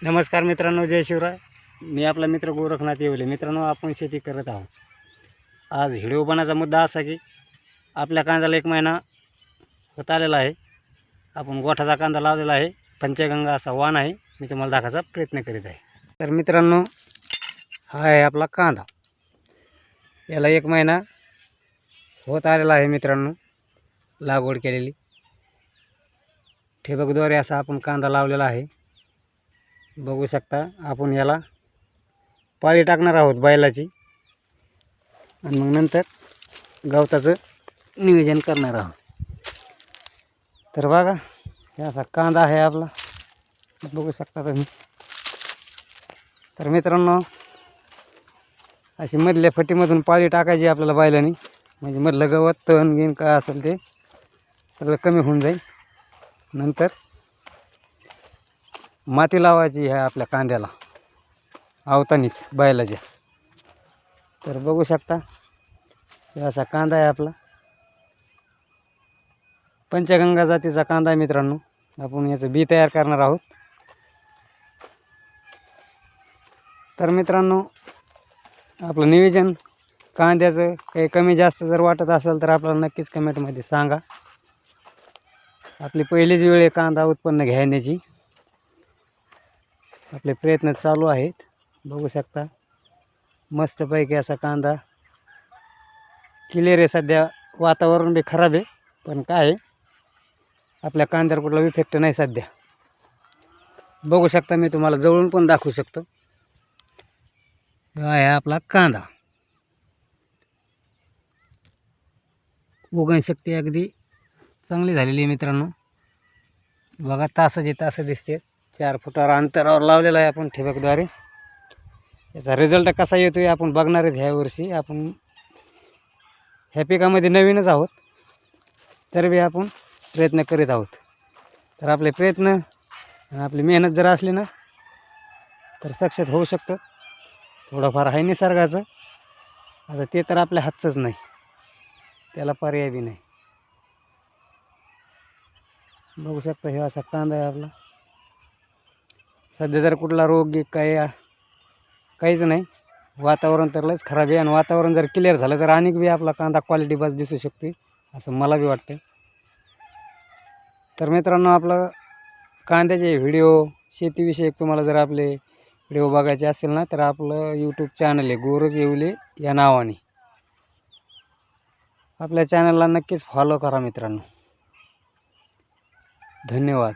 नमस्कार मित्रांनो, जय शिवराय. मी आपला मित्र गोरखनाथ येवले. मित्रांनो, आपण शेती करत आहोत. आज व्हिडिओ बनायचा मुद्दा असा की आपल्या कांद्याला 1 महिना होत आलेला आहे. आपण गोठाचा कांदा लावलेला आहे. पंचगंगा असा वाण आहे. मी तुम्हाला दाखवायचा प्रयत्न करीत आहे. तर मित्रांनो, हा आहे आपला कांदा. याला 1 महिना होत आलेला आहे. मित्रांनो, लागवड केलेली ठिबकद्वारे असा आपण कांदा लावलेला आहे. बघू शकता. आपण याला पाळी टाकणार आहोत बैलाची, आणि मग नंतर गवताचं नियोजन करणार आहोत. तर बघा, हे असा कांदा आहे आपला, बघू शकता तुम्ही. तर मित्रांनो, अशी मधल्या फटीमधून पाळी टाकायची आपल्याला बैलांनी, म्हणजे मधलं गवत तण घेऊन काय असेल ते सगळं कमी होऊन जाईल. नंतर माती लावायची आहे आपल्या कांद्याला आवतानीच बैलाच्या. तर बघू शकता, हे असा कांदा आहे आपला. पंचगंगा जातीचा कांदा आहे मित्रांनो. आपण याचं बी तयार करणार आहोत. तर मित्रांनो, आपलं नियोजन कांद्याचं काही कमी जास्त जर वाटत असेल तर आपल्याला नक्कीच कमेंटमध्ये सांगा. आपली पहिलीच वेळ आहे कांदा उत्पन्न घेण्याची. आपले प्रयत्न चालू आहेत. बघू शकता, मस्तपैकी असा कांदा क्लिअर आहे. सध्या वातावरण बी खराब आहे, पण काय आहे, आपल्या कांद्यावर कुठला इफेक्ट नाही सध्या. बघू शकता, मी तुम्हाला जवळून पण दाखवू शकतो. हा आहे आपला कांदा. उगवणशक्ती अगदी चांगली झालेली आहे मित्रांनो. बघा, तासाचे तास दिसते. 4 फुटावर अंतरावर लावलेला आहे आपण ठिबकद्वारे. याचा रिझल्ट कसा येतोय आपण बघणार आहेत. ह्या वर्षी आपण ह्या पिकामध्ये नवीनच आहोत, तर बी आपण प्रयत्न करीत आहोत. तर आपले प्रयत्न आणि आपली मेहनत जर असली ना, तर सक्सेस होऊ शकतं. थोडंफार आहे निसर्गाचं, आता ते तर आपल्या हातचंच नाही, त्याला पर्याय बी नाही. बघू शकता, हे असा कांदा आहे आपला. सध्या जर कुठला रोग काहीच नाही. वातावरण तर लयच खराब आहे, आणि वातावरण जर क्लिअर झालं तर आणखी बी आपला कांदा क्वालिटी बस दिसू शकते, असं मला बी वाटतं. तर मित्रांनो, आपलं कांद्याचे व्हिडिओ शेतीविषयक तुम्हाला जर आपले व्हिडिओ बघायचे असेल ना, तर आपलं यूट्यूब चॅनल आहे गोरख येवले या नावाने. आपल्या चॅनलला नक्कीच फॉलो करा मित्रांनो. धन्यवाद.